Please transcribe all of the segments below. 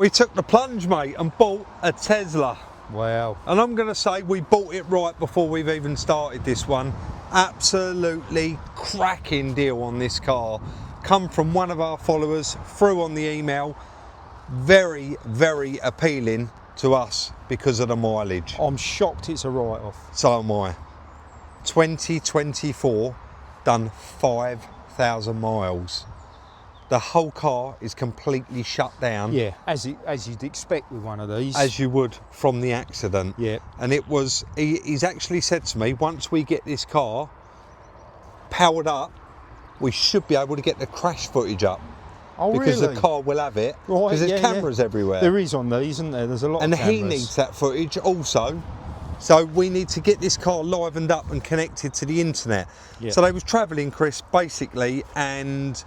We took the plunge, mate, and bought a Tesla. Wow. And I'm going to say we bought it right before we've even started this one. Absolutely cracking deal on this car. Come from one of our followers, through on the email. Very, very appealing to us because of the mileage. I'm shocked it's a write-off. So am I. 2024, done 5,000 miles. The whole car is completely shut down. Yeah, as you'd expect with one of these. As you would from the accident. Yeah. And it was, he's actually said to me, once we get this car powered up, we should be able to get the crash footage up. Oh, because really? the car will have it. Right, because there's cameras everywhere. There is on these, isn't there? There's a lot and of cameras. he needs that footage also. So we need to get this car livened up and connected to the internet. Yeah. So they was travelling, Chris, basically, and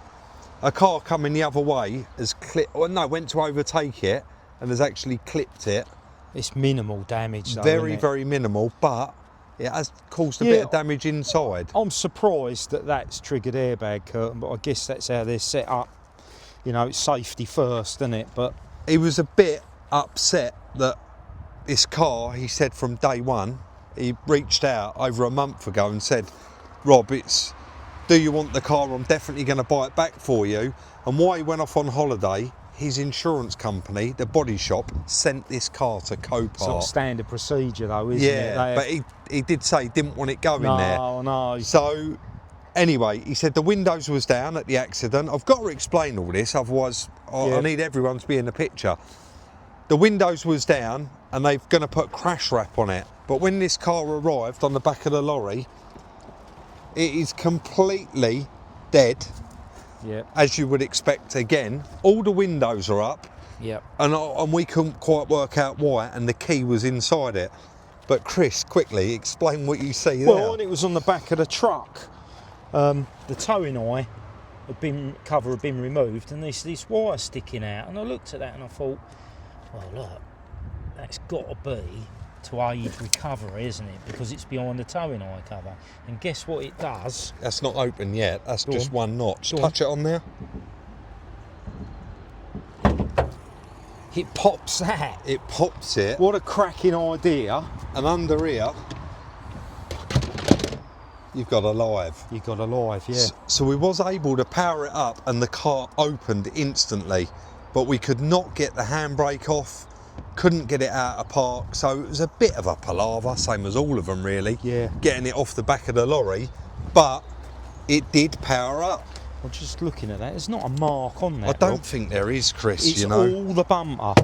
a car coming the other way has went to overtake it and has actually clipped it. It's minimal damage though, Very, isn't it? very minimal, but it has caused a bit of damage inside. I'm surprised that that's triggered airbag curtain, but I guess that's how they're set up. You know, it's safety first, isn't it? But he was a bit upset that this car, he said from day one, he reached out over a month ago and said, Rob, do you want the car? I'm definitely going to buy it back for you. And while he went off on holiday, his insurance company, the body shop, sent this car to Copart. sort of standard procedure though, isn't it? Yeah, but he did say he didn't want it going there. No. So anyway, he said the windows was down at the accident. I've got to explain all this, otherwise I need everyone to be in the picture. The windows was down and they're going to put crash wrap on it. But when this car arrived on the back of the lorry, it is completely dead, as you would expect again. All the windows are up, and we couldn't quite work out why, and the key was inside it. But Chris, quickly, explain what you see there. Well, when it was on the back of the truck, the towing eye cover had been removed, and this wire sticking out, and I looked at that and I thought, well look, that's got to be to aid recovery, isn't it? Because it's behind the towing eye cover. And guess what it does? That's not open yet, that's just one notch. Go Touch it on there. It pops that. It pops it. What a cracking idea. And under here, you've got a live. You've got a live, yeah. So we was able to power it up and the car opened instantly, but we could not get the handbrake off, couldn't get it out of park, so it was a bit of a palaver, same as all of them really, getting it off the back of the lorry, but it did power up. I'm just looking at that, there's not a mark on that. I don't think there is, Chris, it's you know. all the bumper.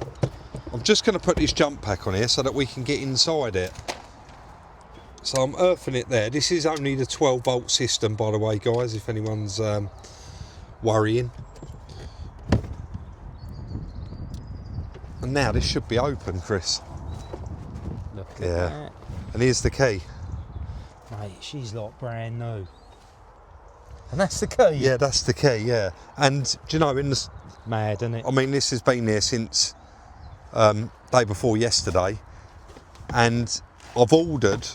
I'm just going to put this jump pack on here so that we can get inside it. So I'm earthing it there. This is only the 12 volt system, by the way, guys, if anyone's worrying. And now this should be open, Chris. Look at that. And here's the key. Mate, she's like brand new. And that's the key? Yeah, that's the key, yeah. And, do you know, mad, isn't it? I mean, this has been here since day before yesterday. And I've ordered,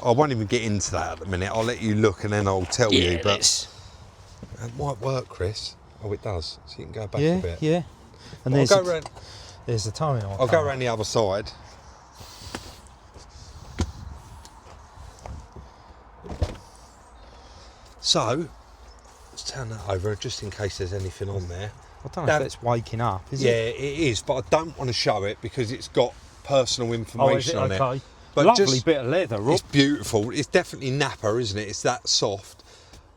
I won't even get into that at the minute. I'll let you look and then I'll tell you. But it might work, Chris. Oh, it does. So you can go back a bit. Yeah. And there's the towing eye. I'll go around the other side. So, let's turn that over just in case there's anything on there. I don't know if that's waking up, is it? Yeah, it is, but I don't want to show it because it's got personal information on it. Okay. But lovely bit of leather, Rob. It's beautiful. It's definitely Nappa, isn't it? It's that soft.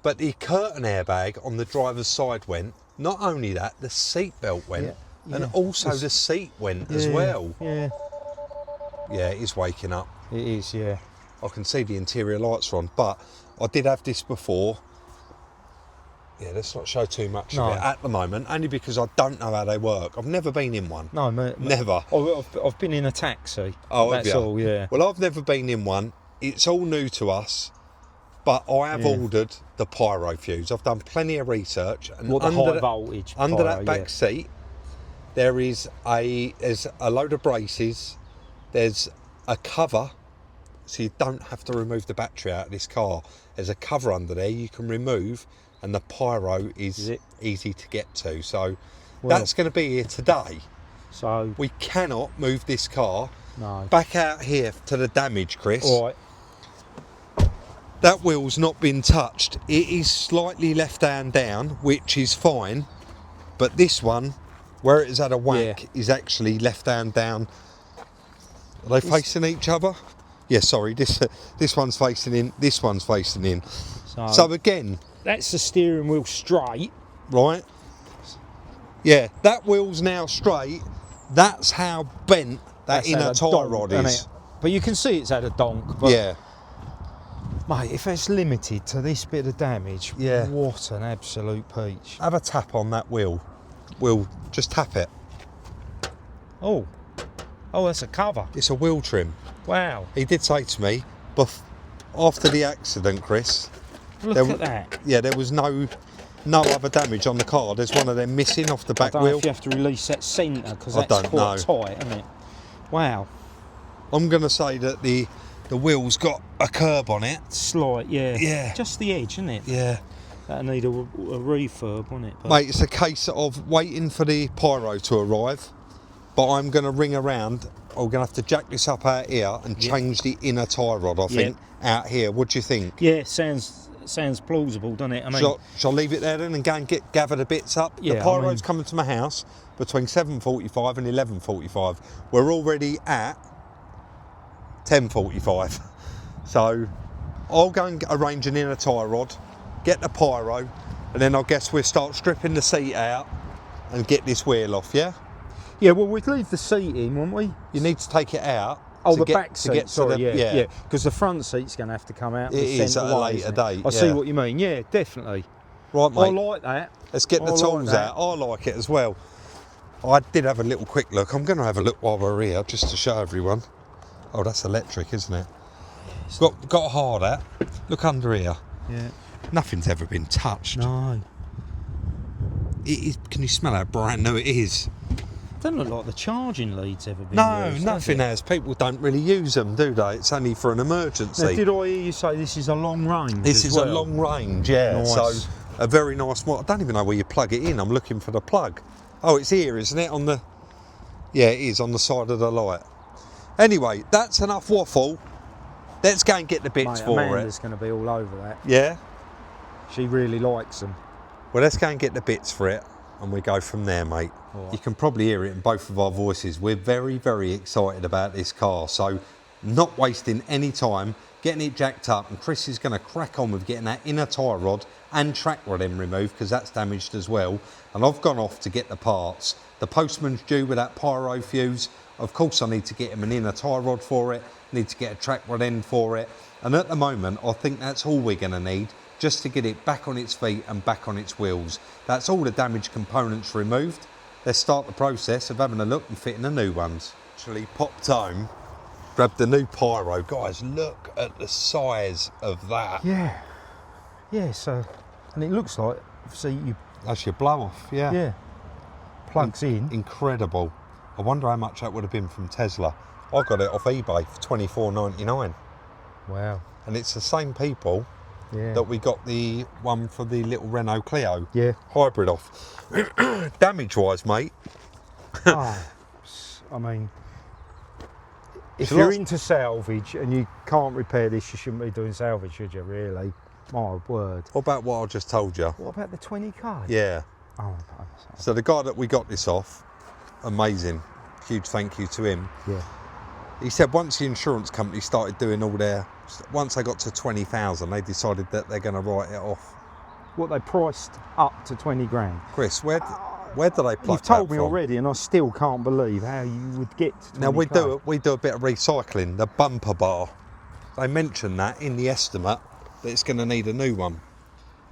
But the curtain airbag on the driver's side went. Not only that, the seat belt went. And also the seat went as well. Yeah. Yeah, it is waking up. It is, yeah. I can see the interior lights are on, but I did have this before. Yeah, let's not show too much of it at the moment, only because I don't know how they work. I've never been in one. No, never. I've been in a taxi. Oh, that's all, yeah. Well, I've never been in one. It's all new to us, but I have ordered the pyro fuse. I've done plenty of research. And the high voltage under pyro, that back seat, there's a load of braces. There's a cover, so you don't have to remove the battery out of this car. There's a cover under there you can remove, and the pyro is easy to get to. So that's going to be here today. So we cannot move this car no. back out here to the damage, Chris. All right. That wheel's not been touched. It is slightly left hand down, which is fine. But this one, where it has had a whack, is actually left hand down. Are they facing each other? Yeah, sorry. This one's facing in. This one's facing in. So again, that's the steering wheel straight, right? Yeah, that wheel's now straight. That's how bent that inner tyre rod is. But you can see it's had a donk. But Yeah. mate, if it's limited to this bit of damage, Yeah. what an absolute peach. Have a tap on that wheel. We'll just tap it. Oh, that's a cover. It's a wheel trim. Wow. He did say to me, after the accident, Chris. Look at that. Yeah, there was no other damage on the car. There's one of them missing off the back I don't know wheel. if you have to release that centre because I that's don't quite know. tight, isn't it? Wow. I'm going to say that the wheel's got a curb on it. Slight, yeah. Yeah. Just the edge, isn't it? Yeah. That'll need a refurb, won't it? But Mate, it's a case of waiting for the pyro to arrive, but I'm going to ring around. I'm going to have to jack this up out here and change the inner tyre rod, I think, out here. What do you think? yeah, sounds plausible, doesn't it? I mean, Shall I leave it there then and go and gather the bits up? Yeah, the pyro's coming to my house between 7:45 and 11:45. We're already at 10:45. So I'll go and arrange an inner tyre rod, get the pyro, and then I guess we'll start stripping the seat out and get this wheel off, yeah? yeah, well, we'd leave the seat in, wouldn't we? You need to take it out. Oh, to the get, back to seat, get to sorry, the, yeah. Because the front seat's going to have to come out. It is at a later date. I see what you mean, yeah, definitely. Right, mate. I like that. Let's get the tools out. I like it as well. I did have a little quick look. I'm going to have a look while we're here, just to show everyone. Oh, that's electric, isn't it? Got a hard hat. Look under here. Yeah. Nothing's ever been touched. No. It is. Can you smell how brand new it is? Doesn't look like the charging lead's ever been No, used, nothing has. People don't really use them, do they? It's only for an emergency. Now, did I hear you say this is a long range? This is a long range, yeah. Nice. So a very nice one. I don't even know where you plug it in. I'm looking for the plug. Oh, it's here, isn't it? On the. Yeah, it is on the side of the light. Anyway, that's enough waffle. Let's go and get the bits for Amanda's going to be all over that. Yeah. She really likes them. Well, let's go and get the bits for it, and we go from there, mate. Right. You can probably hear it in both of our voices. We're very, very excited about this car, so not wasting any time, getting it jacked up, and Chris is going to crack on with getting that inner tyre rod and track rod end removed because that's damaged as well. And I've gone off to get the parts. The postman's due with that pyro fuse. Of course, I need to get him an inner tyre rod for it. Need to get a track rod end for it. And at the moment, I think that's all we're going to need just to get it back on its feet and back on its wheels. That's all the damaged components removed. Let's start the process of having a look and fitting the new ones. Actually popped home, grabbed the new pyro. Guys, look at the size of that. Yeah. Yeah, so, and it looks like, see, you... That's your blow off, yeah. Yeah. Plugs in. Incredible. I wonder how much that would have been from Tesla. I got it off eBay for $24.99. Wow. And it's the same people Yeah. that we got the one for the little Renault Clio Yeah. hybrid off. Damage wise, mate. I mean, if So you're that's- into salvage and you can't repair this, you shouldn't be doing salvage, should you, really? My word. What about what I just told you? What about the 20k? Yeah. Oh, So the guy that we got this off, amazing. Huge thank you to him. yeah. He said once the insurance company started doing all their, once they got to 20,000, they decided that they're going to write it off. What they priced up to 20 grand. Chris, where do they pluck You've told that me from? already, and I still can't believe how you would get to 20k. Now we do a bit of recycling. The bumper bar, they mentioned that in the estimate that it's going to need a new one.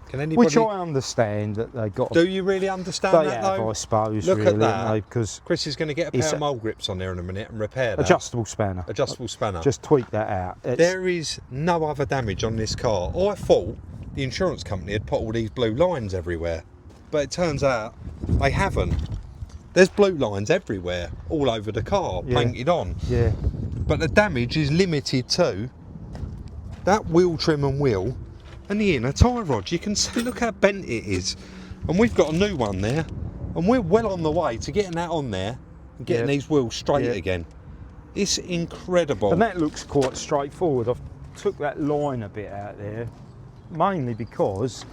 Can anybody? Which I understand that they got. Do you really understand They that have, though? I suppose. Look really, at that. Because Chris is going to get a It's pair a- of mole grips on there in a minute and repair that. adjustable spanner. Adjustable spanner. Just tweak that out. It's, There is no other damage on this car. I thought the insurance company had put all these blue lines everywhere, but it turns out they haven't. There's blue lines everywhere, all over the car, Yeah. painted on. Yeah. But the damage is limited to that wheel trim and wheel and the inner tyre rod. You can see, look how bent it is. And we've got a new one there, and we're well on the way to getting that on there and getting these wheels straight again. It's incredible. And that looks quite straightforward. I've took that line a bit out there, mainly because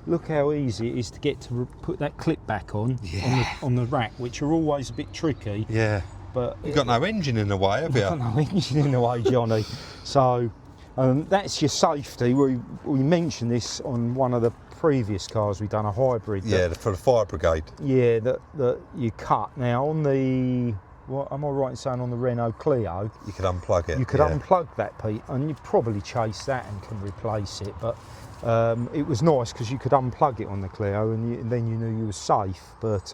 look how easy it is to get to put that clip back on the rack, which are always a bit tricky. Yeah. But you've got no engine in the way, have you? Got no engine in the way, Johnny. So that's your safety. We mentioned this on one of the previous cars. We've done a hybrid. For the fire brigade. Yeah, that you cut. Now on the, what am I right in saying, on the Renault Clio, you could unplug it. You could unplug that, Pete, and you'd probably chase that and can replace it. But it was nice because you could unplug it on the Clio, and then you knew you were safe. But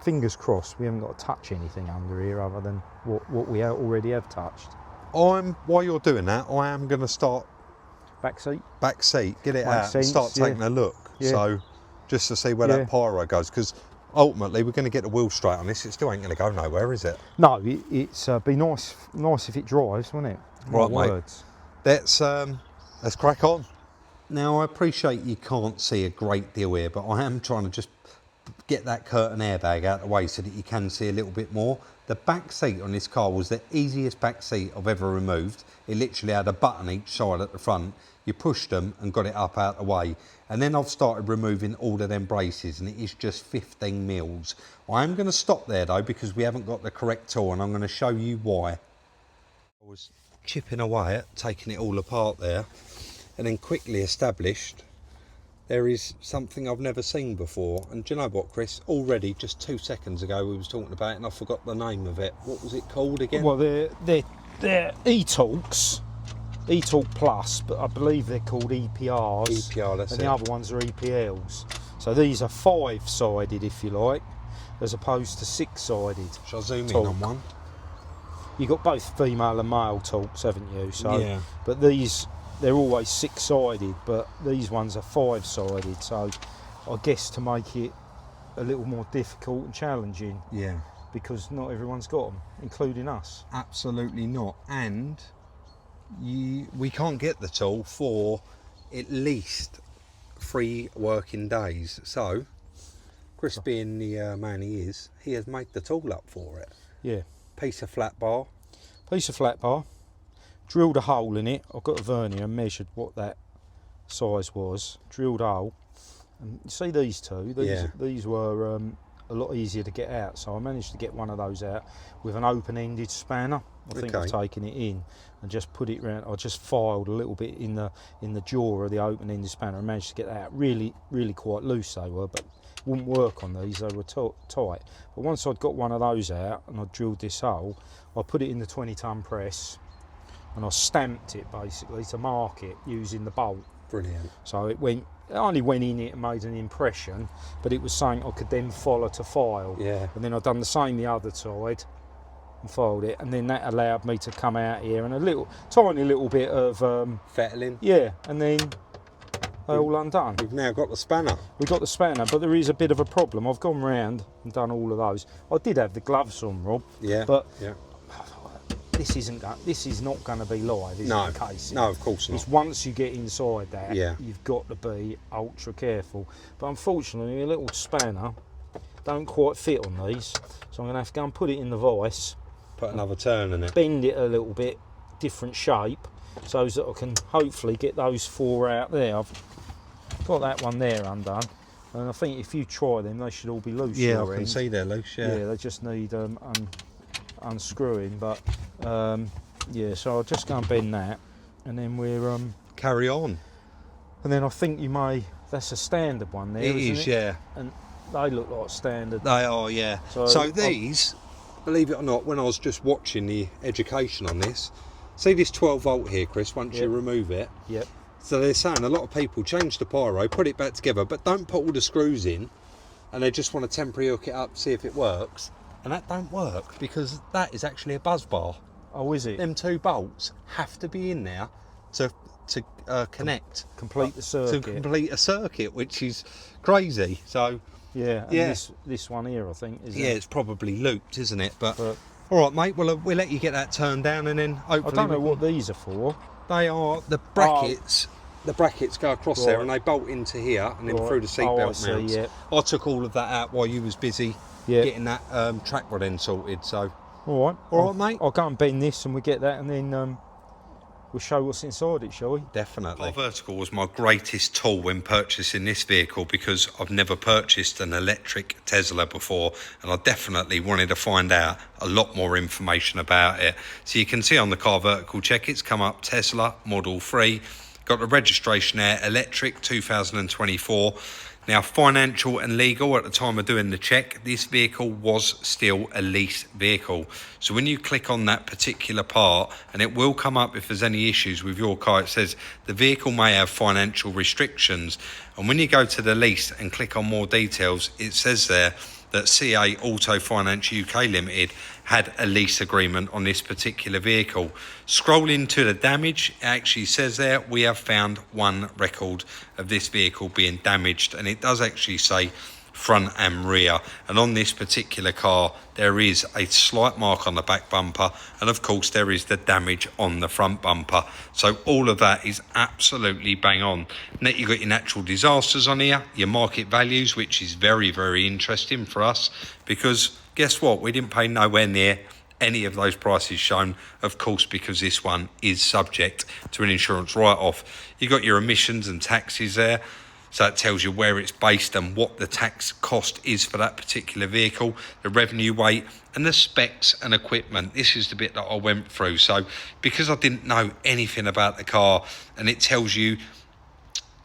fingers crossed, we haven't got to touch anything under here other than what we already have touched. While you're doing that, I am going to start back seat, get it out and start taking a look. So just to see where that pyro goes, because ultimately we're going to get the wheel straight on this. It still ain't going to go nowhere, is it? No, it's be nice if it drives, wouldn't it? Right, mate. Let's crack on. Now, I appreciate you can't see a great deal here, but I am trying to just get that curtain airbag out of the way so that you can see a little bit more. The back seat on this car was the easiest back seat I've ever removed. It literally had a button each side at the front. You pushed them and got it up out of the way. And then I've started removing all of them braces, and it is just 15 mils. I am going to stop there though, because we haven't got the correct tool, and I'm going to show you why. I was chipping away at taking it all apart there, and then quickly established there is something I've never seen before. And do you know what, Chris? Already, just 2 seconds ago, we was talking about it and I forgot the name of it. What was it called again? Well, they're e-Talks, e-Talk Plus, but I believe they're called EPRs. EPR, that's it. And the other ones are EPLs. So these are 5-sided, if you like, as opposed to 6-sided. Shall I zoom in on one? You've got both female and male Talks, haven't you? So, yeah. But these, they're always 6-sided, but these ones are 5-sided. So I guess to make it a little more difficult and challenging. Yeah. Because not everyone's got them, including us. Absolutely not. And we can't get the tool for at least 3 working days. So Chris, being the man he is, he has made the tool up for it. Yeah. Piece of flat bar. Drilled a hole in it. I've got a vernier and measured what that size was. Drilled a hole. And you see these two? These were a lot easier to get out. So I managed to get one of those out with an open-ended spanner. I think I've taken it in and just put it round. I just filed a little bit in the jaw of the open-ended spanner and managed to get that out. Really, really quite loose they were, but wouldn't work on these. They were tight. But once I'd got one of those out and I drilled this hole, I put it in the 20-ton press and I stamped it basically to mark it using the bolt. Brilliant. So it only went in it and made an impression, but it was something I could then follow to file. Yeah. And then I've done the same the other side and filed it, and then that allowed me to come out here and a tiny little bit of fettling. Yeah, and then they're all undone. We've now got the spanner. We've got the spanner, but there is a bit of a problem. I've gone round and done all of those. I did have the gloves on, Rob. Yeah. But yeah. This is not going to be live, is it, the case? No, of course not. It's once you get inside that, you've got to be ultra careful. But unfortunately, a little spanner don't quite fit on these, so I'm going to have to go and put it in the vise. Put another turn in it. Bend it a little bit, different shape, so that I can hopefully get those 4 out there. I've got that one there undone, and I think if you try them, they should all be loose. Yeah, I can see they're loose. Yeah. Yeah, they just need unscrewing, but yeah, so I'll just go and bend that, and then we're carry on. And then I think that's a standard one there. It is, yeah. And they look like standard. They are, yeah. So these, believe it or not, when I was just watching the education on this, see this 12 volt here, Chris, once you remove it. Yep. So they're saying a lot of people change the pyro, put it back together, but don't put all the screws in, and they just want to temporarily hook it up, see if it works. And that don't work, because that is actually a buzz bar. Oh, is it? Them 2 bolts have to be in there to connect. Complete the circuit. To complete a circuit, which is crazy. So yeah, and this one here, I think, is it's probably looped, isn't it? But all right, mate. Well, we'll let you get that turned down, and then hopefully. I don't know what these are for. They are the brackets. The brackets go across there, and they bolt into here, and then through the seatbelt mounts. Yeah. I took all of that out while you was busy getting that track rod end sorted. So, all right, mate. I'll go and bend this, and we get that, and then we'll show what's inside it, shall we? Definitely. Car Vertical was my greatest tool when purchasing this vehicle because I've never purchased an electric Tesla before, and I definitely wanted to find out a lot more information about it. So you can see on the Car Vertical check, it's come up Tesla Model 3, got the registration there, electric 2024. Now, financial and legal, at the time of doing the check, this vehicle was still a lease vehicle. So when you click on that particular part, and it will come up if there's any issues with your car, it says the vehicle may have financial restrictions. And when you go to the lease and click on more details, it says there that CA Auto Finance UK Limited had a lease agreement on this particular vehicle. Scrolling to the damage, it actually says there, we have found one record of this vehicle being damaged, and it does actually say front and rear. And on this particular car, there is a slight mark on the back bumper, and of course there is the damage on the front bumper. So all of that is absolutely bang on. Now you've got your natural disasters on here, your market values, which is very, very interesting for us, because guess what? We didn't pay nowhere near any of those prices shown, of course, because this one is subject to an insurance write-off. You've got your emissions and taxes there. So it tells you where it's based and what the tax cost is for that particular vehicle, the revenue weight, and the specs and equipment. This is the bit that I went through. So because I didn't know anything about the car, and it tells you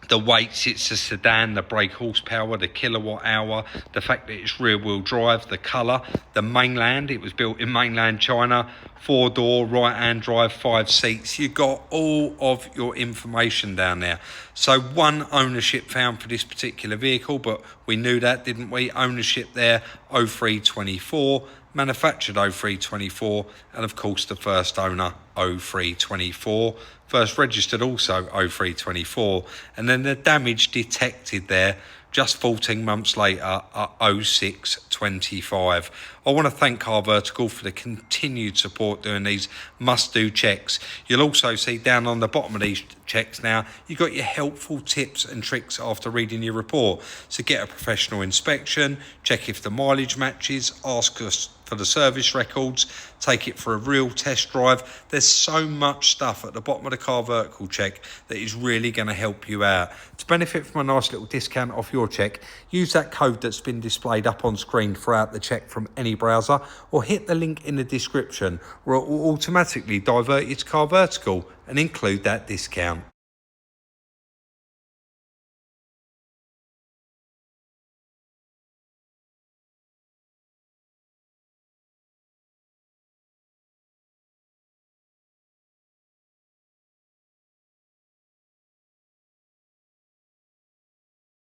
the weights, it's a sedan, the brake horsepower, the kilowatt hour, the fact that it's rear wheel drive, the colour, the mainland, it was built in mainland China, 4-door, right hand drive, 5 seats. You got all of your information down there. So one ownership found for this particular vehicle, but we knew that, didn't we? Ownership there, 0324, manufactured 0324, and of course the first owner 0324. First registered also 0324, and then the damage detected there just 14 months later at 0625. I want to thank Car Vertical for the continued support doing these must-do checks. You'll also see down on the bottom of these checks now, you've got your helpful tips and tricks after reading your report. So get a professional inspection, check if the mileage matches, ask us for the service records, take it for a real test drive. There's so much stuff at the bottom of the Car Vertical check that is really going to help you out. To benefit from a nice little discount off your check, use that code that's been displayed up on screen throughout the check from any browser, or hit the link in the description where it will automatically divert you to Car Vertical and include that discount.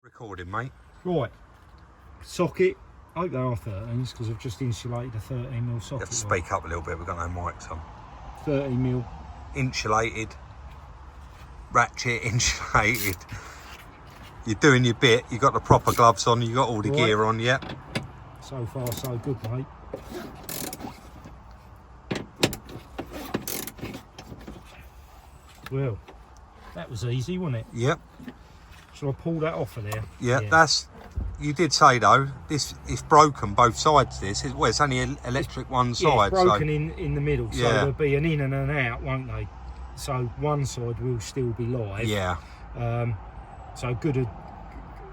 Recording, mate. Right, socket. I hope they are 13s because I've just insulated a 13mm socket. You have to speak up a little bit, we've got no mics on. 13mm. Insulated, ratchet insulated. You're doing your bit, you got the proper gloves on, you got all the gear on, yeah. So far so good, mate. Well, that was easy, wasn't it? Yep. Shall I pull that off of there? Yeah, that's, you did say though, this is broken both sides this. Well, it's only electric one side. It's broken in the middle, so yeah, there'll be an in and an out, won't they? So one side will still be live. Yeah. So good.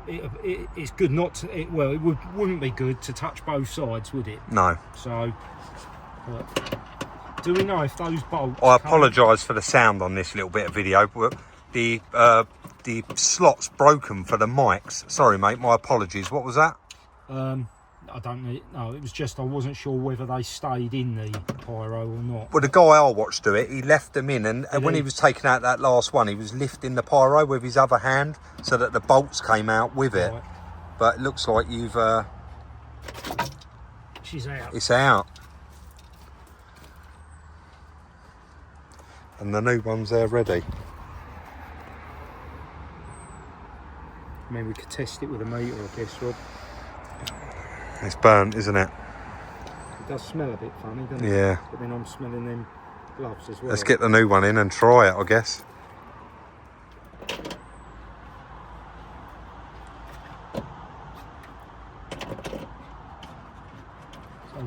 It's good not to. It wouldn't be good to touch both sides, would it? No. So, do we know if those bolts? I apologise for the sound on this little bit of video, but the slot's broken for the mics. Sorry, mate. My apologies. What was that? I don't know. It was just I wasn't sure whether they stayed in the pyro or not. Well, the guy I watched do it, he left them in, and when he was taking out that last one, he was lifting the pyro with his other hand so that the bolts came out with it. Right. But it looks like you've... She's out. It's out. And the new one's there ready. I mean, we could test it with a meter, I guess, Rob. It's burnt, isn't it? It does smell a bit funny, doesn't it? Yeah. But then I'm smelling them gloves as well. Let's get the new one in and try it, I guess.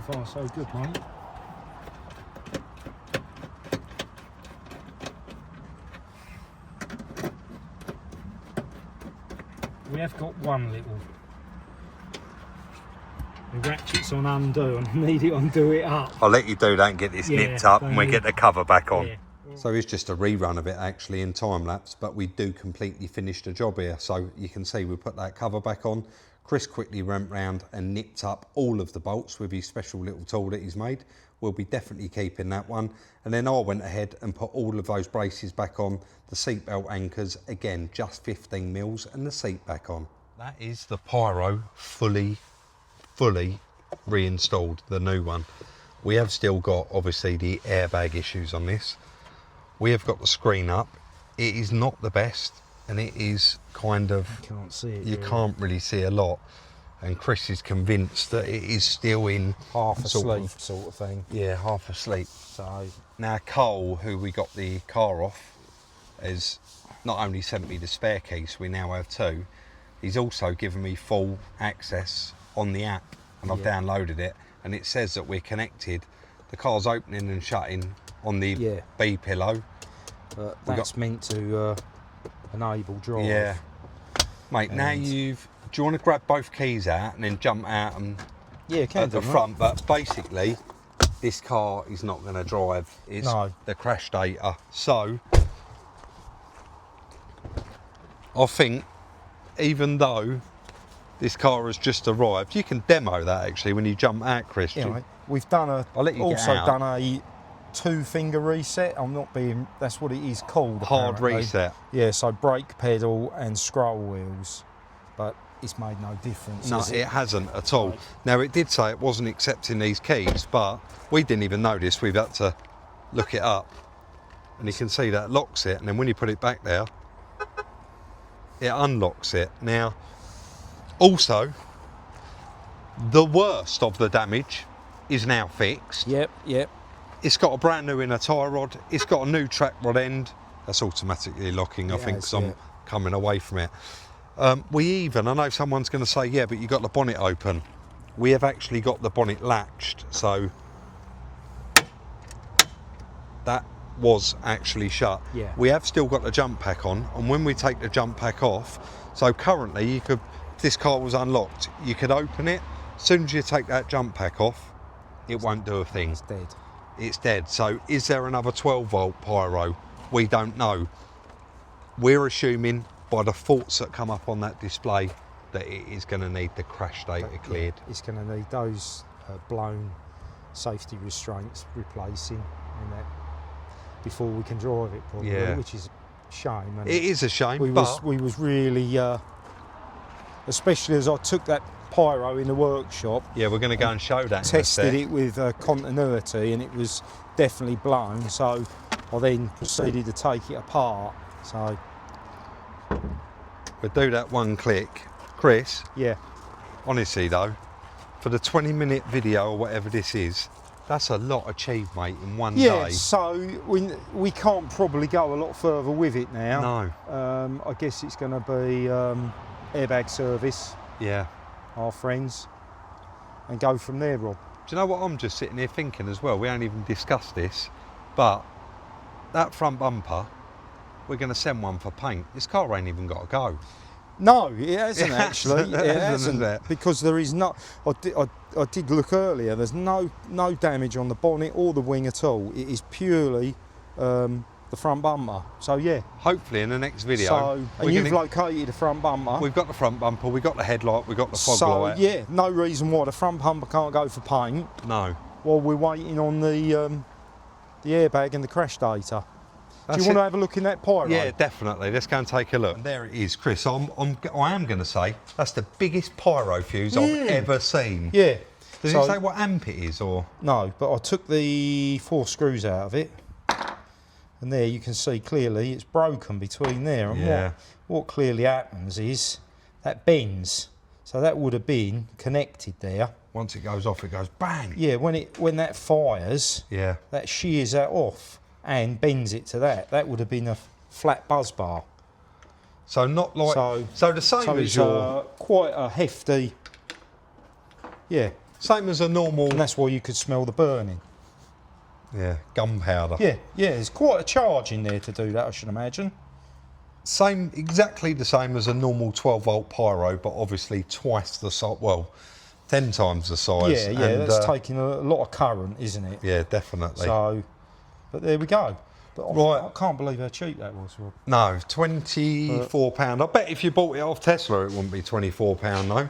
far so good, mate. We have got one little. The ratchet's on undo, and I need it undo it up. I'll let you do that and get this nipped up, and we get the cover back on. Yeah. So it's just a rerun of it actually in time lapse, but we do completely finish the job here. So you can see we put that cover back on. Chris quickly went round and nipped up all of the bolts with his special little tool that he's made. We'll be definitely keeping that one. And then I went ahead and put all of those braces back on. The seatbelt anchors, again, just 15 mils, and the seat back on. That is the pyro fully reinstalled, the new one. We have still got, obviously, the airbag issues on this. We have got the screen up. It is not the best, and it is kind of... You can't see it. You can't really see a lot. And Chris is convinced that it is still in... Half asleep sort of thing. Yeah, half asleep. So... Now, Cole, who we got the car off, has not only sent me the spare keys, we now have two, he's also given me full access on the app, and I've downloaded it, and it says that we're connected. The car's opening and shutting on the B pillow. But that's meant to enable drive. Yeah. Mate, now you've... Do you want to grab both keys out and then jump out and at the front? But basically, this car is not going to drive. It's the crash data. So, I think, even though this car has just arrived, you can demo that actually when you jump out, Chris. Yeah, mate. We've done a... I'll let you also get out. done a 2-finger reset. I'm not being... That's what it is called. Hard apparently. reset. Yeah, so brake pedal and scroll wheels. But it's made no difference. No, it hasn't at all. Right. Now, it did say it wasn't accepting these keys, but we didn't even notice. We've had to look it up. And you can see that locks it, and then when you put it back there, it unlocks it. Now, also, the worst of the damage is now fixed. Yep. It's got a brand new inner tie rod. It's got a new track rod end. That's automatically locking, I think, because I'm coming away from it. I know someone's going to say, yeah, but you got the bonnet open. We have actually got the bonnet latched, so that was actually shut. Yeah. We have still got the jump pack on, and when we take the jump pack off, so currently you could, if this car was unlocked, you could open it. As soon as you take that jump pack off, it won't do a thing. It's dead. It's dead. So is there another 12 volt pyro? We don't know. We're assuming by the faults that come up on that display that it is going to need the crash data cleared. It's going to need those blown safety restraints replacing and that before we can drive it probably, which is a shame. And it is a shame, we was really, especially as I took that pyro in the workshop. Yeah, we're going to go and show that. Tested it with continuity, and it was definitely blown. So I then proceeded to take it apart. So we'll do that one click, Chris. Yeah. Honestly though, for the 20-minute video or whatever this is, that's a lot achieved, mate, in one day. Yeah. So we can't probably go a lot further with it now. No. I guess it's going to be airbag service. Yeah. Our friends, and go from there, Rob. Do you know what I'm just sitting here thinking as well? We ain't even discussed this, but that front bumper, we're going to send one for paint. This car ain't even got to go. No, it hasn't actually. It hasn't, it? Because there is no. I did look earlier. There's no damage on the bonnet or the wing at all. It is purely the front bumper. So yeah. Hopefully in the next video. So and you've located the front bumper. We've got the front bumper. We've got the headlight. We've got the fog light. So yeah, no reason why the front bumper can't go for paint. No. While we're waiting on the airbag and the crash data. Do you want to have a look in that pyro? Yeah, definitely. Let's go and take a look. And there it is, Chris. I am going to say that's the biggest pyro fuse I've ever seen. Yeah. Does it say what amp it is, or? No, but I took the 4 screws out of it, and there you can see clearly it's broken between there. And what clearly happens is that bends. So that would have been connected there. Once it goes off, it goes bang. Yeah. When that fires, that shears that off and bends it to that. That would have been a flat buzz bar. So not like so the same as your quite a hefty. Yeah. Same as a normal. And that's why you could smell the burning. Yeah, gunpowder. Yeah, there's quite a charge in there to do that, I should imagine. Same, exactly the same as a normal 12-volt pyro, but obviously twice the size. Well, 10 times the size. Yeah, and, that's taking a lot of current, isn't it? Yeah, definitely. So, but there we go. But Right. I can't believe how cheap that was, Rob. No, £24. I bet if you bought it off Tesla, it wouldn't be £24 though.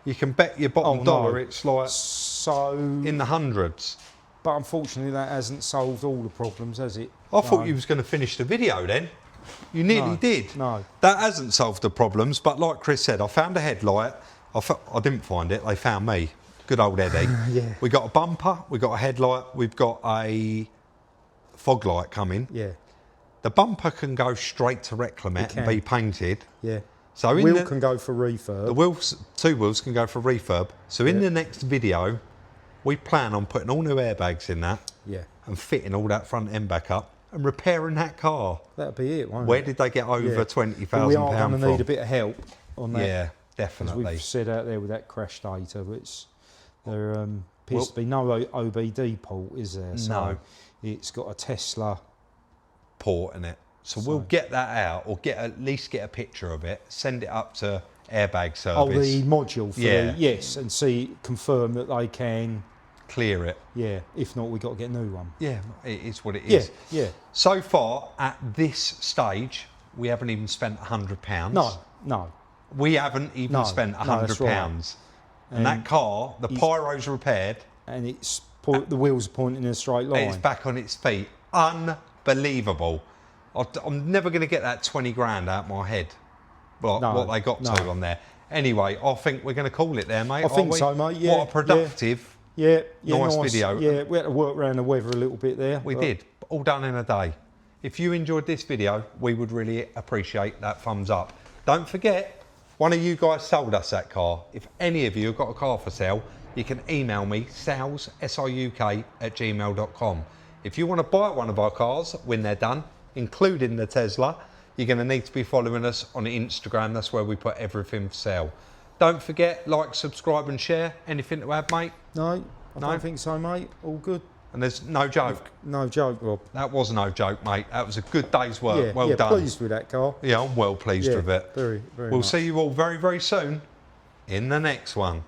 You can bet your bottom dollar it's like so in the hundreds. But unfortunately, that hasn't solved all the problems, has it? I thought you was going to finish the video then. You nearly did. No. That hasn't solved the problems, but like Chris said, I found a headlight. I didn't find it, they found me. Good old Eddie. Yeah. We got a bumper, we got a headlight, we've got a fog light coming. Yeah. The bumper can go straight to Reclamet and be painted. Yeah. So in wheel can go for refurb. The wheels, 2 wheels can go for refurb. So in the next video, we plan on putting all new airbags in that. Yeah. And fitting all that front end back up and repairing that car. That'll be it, won't it? Where did they get over £20,000 from? We are going to need a bit of help on that. Yeah, As definitely. we've said out there with that crash data, which there appears to be no OBD port, is there? So No. It's got a Tesla port in it. So we'll get that out, or at least get a picture of it, send it up to airbag service. Oh, the module for Yeah. yes, and confirm that they can clear it. Yeah, if not, we've got to get a new one. Yeah, it is what it is. Yeah. So far, at this stage, we haven't even spent £100. No. We haven't even spent £100. Right. And that car, the pyro's repaired. And it's the wheels are pointing in a straight line. It's back on its feet. Unbelievable. I'm never going to get that 20 grand out of my head. What they got to on there. Anyway, I think we're going to call it there, mate. I think so, mate. Yeah. What a productive, nice video. Yeah, we had to work around the weather a little bit there. We did. All done in a day. If you enjoyed this video, we would really appreciate that thumbs up. Don't forget, one of you guys sold us that car. If any of you have got a car for sale, you can email me, sales, SRUK@gmail.com. If you want to buy one of our cars when they're done, including the Tesla, you're going to need to be following us on Instagram. That's where we put everything for sale. Don't forget, like, subscribe and share. Anything to add, mate? No, I don't think so, mate. All good. And there's no joke. No joke, Rob. That was no joke, mate. That was a good day's work. Yeah, well done. Pleased with that car. Yeah, I'm well pleased with it. Very, very We'll much. see you all very, very soon in the next one.